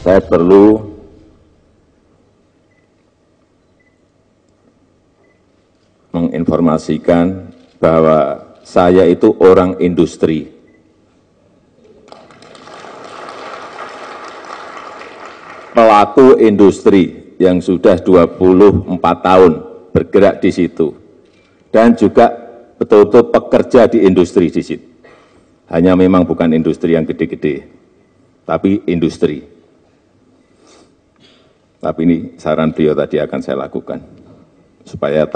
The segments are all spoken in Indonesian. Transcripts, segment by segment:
saya perlu menginformasikan bahwa saya itu orang industri. Pelaku industri yang sudah 24 tahun bergerak di situ. Dan juga betul-betul pekerja di industri di situ. Hanya memang bukan industri yang gede-gede, tapi industri. Tapi ini saran beliau tadi akan saya lakukan, supaya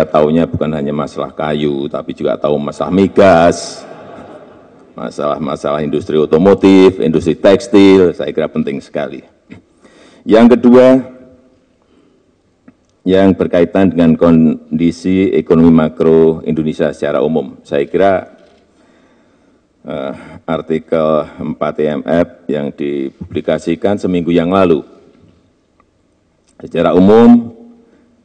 tahunya bukan hanya masalah kayu, tapi juga tahu masalah migas, masalah industri otomotif, industri tekstil, saya kira penting sekali. Yang kedua, yang berkaitan dengan kondisi ekonomi makro Indonesia secara umum. Saya kira artikel 4 IMF yang dipublikasikan seminggu yang lalu secara umum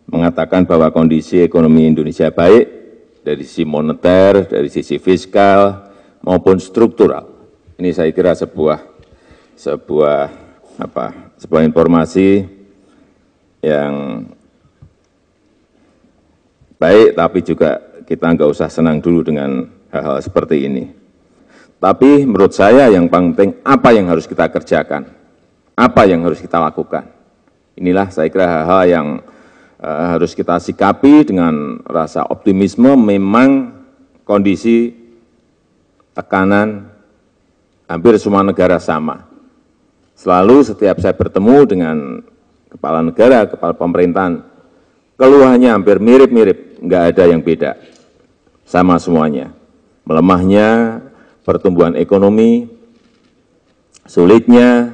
mengatakan bahwa kondisi ekonomi Indonesia baik dari sisi moneter, dari sisi fiskal maupun struktural. Ini saya kira sebuah informasi yang baik, tapi juga kita nggak usah senang dulu dengan hal-hal seperti ini. Tapi menurut saya yang penting apa yang harus kita kerjakan, apa yang harus kita lakukan. Inilah saya kira hal-hal yang harus kita sikapi dengan rasa optimisme. Memang kondisi tekanan hampir semua negara sama. Selalu setiap saya bertemu dengan kepala negara, kepala pemerintahan, keluhannya hampir mirip-mirip, nggak ada yang beda, sama semuanya. Melemahnya pertumbuhan ekonomi, sulitnya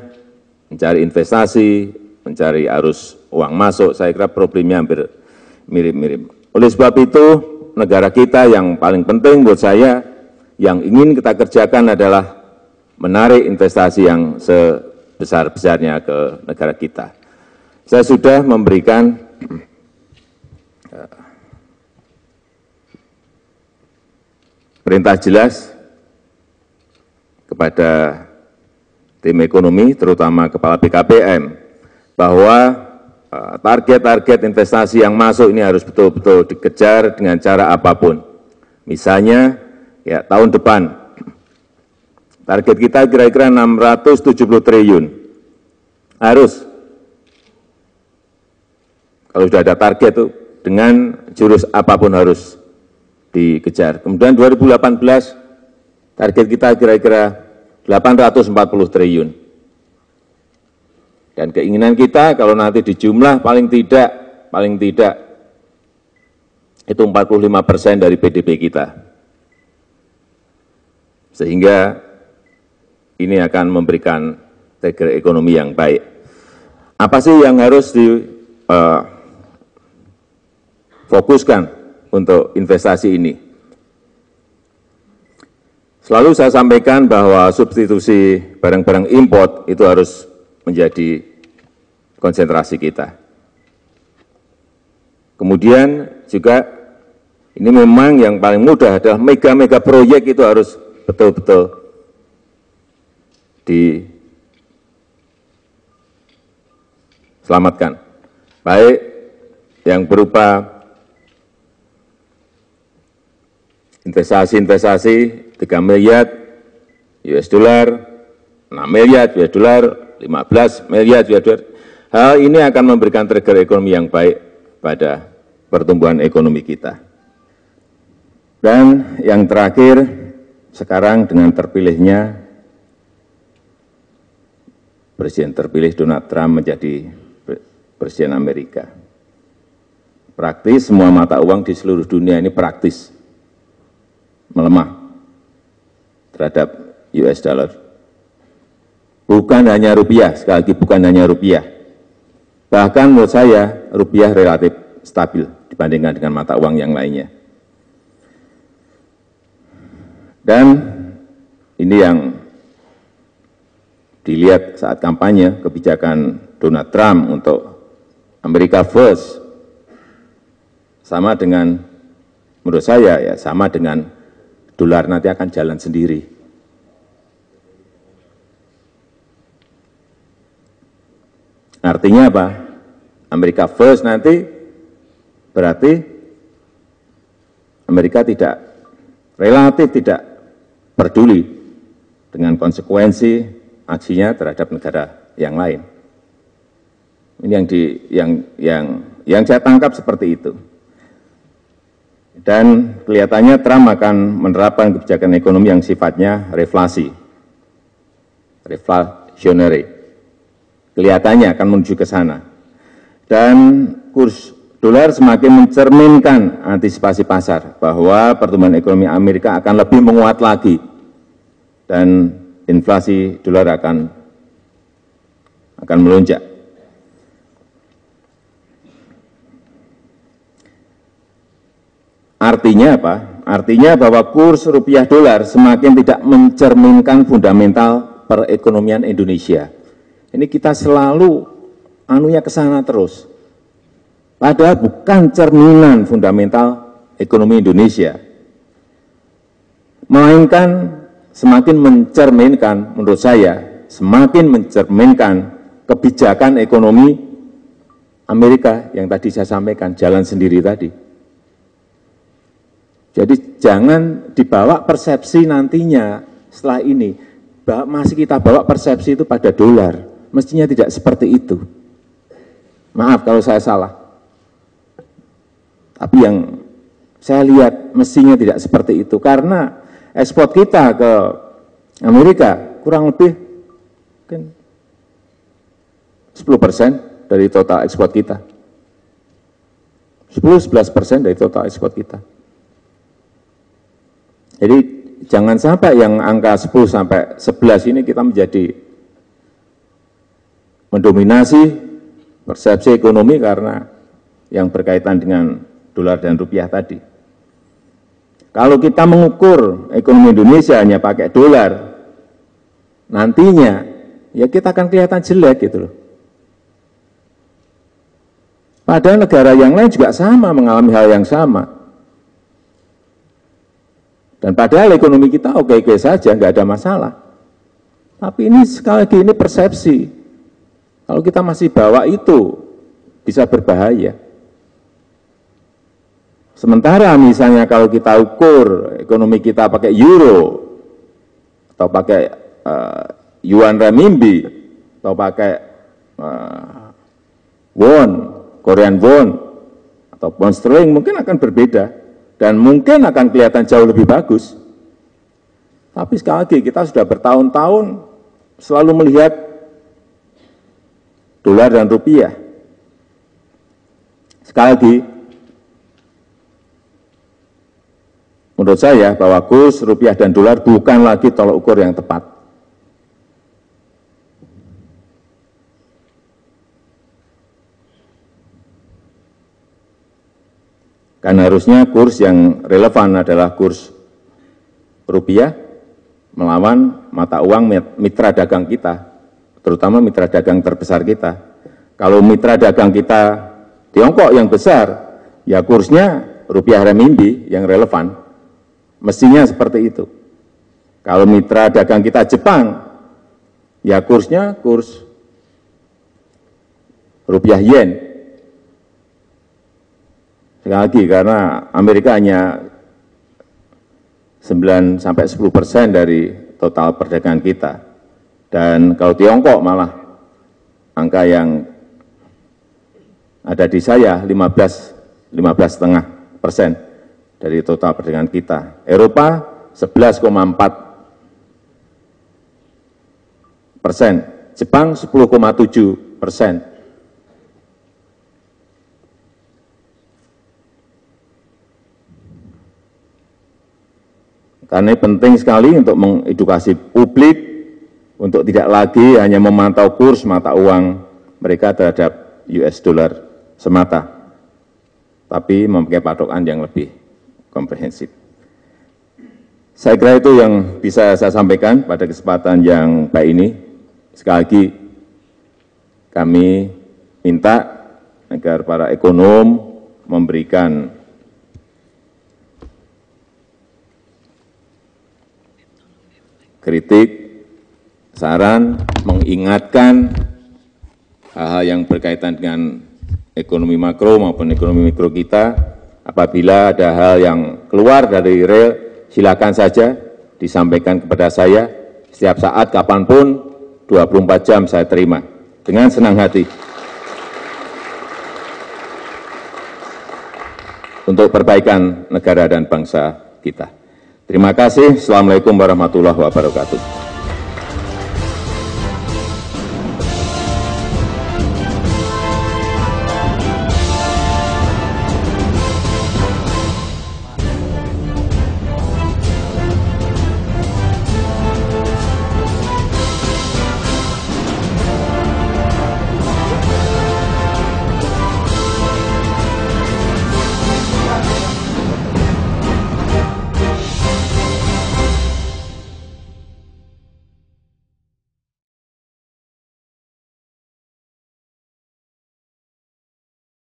mencari investasi, mencari arus uang masuk, saya kira problemnya hampir mirip-mirip. Oleh sebab itu, negara kita yang paling penting buat saya, yang ingin kita kerjakan adalah menarik investasi yang sebesar-besarnya ke negara kita. Saya sudah memberikan perintah jelas kepada tim ekonomi, terutama kepala BKPM, bahwa target-target investasi yang masuk ini harus betul-betul dikejar dengan cara apapun. Misalnya, ya tahun depan, target kita kira-kira 670 triliun. Harus. Kalau sudah ada target itu, dengan jurus apapun harus dikejar. Kemudian 2018, target kita kira-kira 840 triliun. Dan keinginan kita kalau nanti dijumlah paling tidak itu 45% dari PDB kita. Sehingga ini akan memberikan trigger ekonomi yang baik. Apa sih yang harus difokuskan untuk investasi ini? Selalu saya sampaikan bahwa substitusi barang-barang import itu harus menjadi konsentrasi kita. Kemudian juga ini memang yang paling mudah adalah mega-mega proyek itu harus betul-betul diselamatkan. Baik yang berupa investasi 3 miliar US dollar, 6 miliar US dollar, 15 miliar US dollar. Hal ini akan memberikan trigger ekonomi yang baik pada pertumbuhan ekonomi kita. Dan yang terakhir, sekarang dengan terpilihnya Presiden terpilih Donald Trump menjadi Presiden Amerika. Praktis semua mata uang di seluruh dunia ini praktis melemah terhadap US dollar. Bukan hanya rupiah, sekali lagi bukan hanya rupiah. Bahkan menurut saya rupiah relatif stabil dibandingkan dengan mata uang yang lainnya. Dan ini yang dilihat saat kampanye kebijakan Donald Trump untuk America First sama dengan, menurut saya ya sama dengan dolar nanti akan jalan sendiri. Artinya apa? Amerika first nanti berarti Amerika relatif tidak peduli dengan konsekuensi aksinya terhadap negara yang lain. Ini yang saya tangkap seperti itu. Dan kelihatannya Trump akan menerapkan kebijakan ekonomi yang sifatnya reflationary. Kelihatannya akan menuju ke sana. Dan kurs dolar semakin mencerminkan antisipasi pasar bahwa pertumbuhan ekonomi Amerika akan lebih menguat lagi dan inflasi dolar akan melonjak. Artinya apa? Artinya bahwa kurs rupiah dolar semakin tidak mencerminkan fundamental perekonomian Indonesia. Ini kita selalu anunya ke sana terus. Padahal bukan cerminan fundamental ekonomi Indonesia. Melainkan semakin mencerminkan, menurut saya, semakin mencerminkan kebijakan ekonomi Amerika yang tadi saya sampaikan, jalan sendiri tadi. Jadi jangan dibawa persepsi nantinya setelah ini, masih kita bawa persepsi itu pada dolar, mestinya tidak seperti itu. Maaf kalau saya salah. Tapi yang saya lihat mestinya tidak seperti itu, karena ekspor kita ke Amerika kurang lebih 10% dari total ekspor kita. 10-11% dari total ekspor kita. Jadi jangan sampai yang angka 10 sampai 11 ini kita mendominasi persepsi ekonomi karena yang berkaitan dengan dolar dan rupiah tadi. Kalau kita mengukur ekonomi Indonesia hanya pakai dolar, nantinya ya kita akan kelihatan jelek gitu loh. Padahal negara yang lain juga sama, mengalami hal yang sama. Dan padahal ekonomi kita oke-oke saja, nggak ada masalah. Tapi ini sekali lagi ini persepsi. Kalau kita masih bawa itu, bisa berbahaya. Sementara misalnya kalau kita ukur ekonomi kita pakai euro, atau pakai yuan renminbi, atau pakai won, Korean won, atau pound sterling, mungkin akan berbeda. Dan mungkin akan kelihatan jauh lebih bagus. Tapi sekali lagi kita sudah bertahun-tahun selalu melihat dolar dan rupiah. Sekali lagi, menurut saya bahwa kurs rupiah dan dolar bukan lagi tolak ukur yang tepat. Karena harusnya kurs yang relevan adalah kurs rupiah melawan mata uang mitra dagang kita, terutama mitra dagang terbesar kita. Kalau mitra dagang kita Tiongkok yang besar, ya kursnya rupiah renminbi yang relevan. Mestinya seperti itu. Kalau mitra dagang kita Jepang, ya kursnya kurs rupiah yen. Sekali lagi, karena Amerika hanya 9-10% dari total perdagangan kita. Dan kalau Tiongkok malah angka yang ada di saya 15,5% dari total perdagangan kita. Eropa 11,4%, Jepang 10,7%. Karena ini penting sekali untuk mengedukasi publik untuk tidak lagi hanya memantau kurs mata uang mereka terhadap US dollar semata, tapi memakai patokan yang lebih komprehensif. Saya kira itu yang bisa saya sampaikan pada kesempatan yang baik ini. Sekali lagi, kami minta agar para ekonom memberikan kritik, saran, mengingatkan hal-hal yang berkaitan dengan ekonomi makro maupun ekonomi mikro kita. Apabila ada hal yang keluar dari rel, silakan saja disampaikan kepada saya setiap saat, kapanpun, 24 jam saya terima dengan senang hati untuk perbaikan negara dan bangsa kita. Terima kasih. Assalamualaikum warahmatullahi wabarakatuh.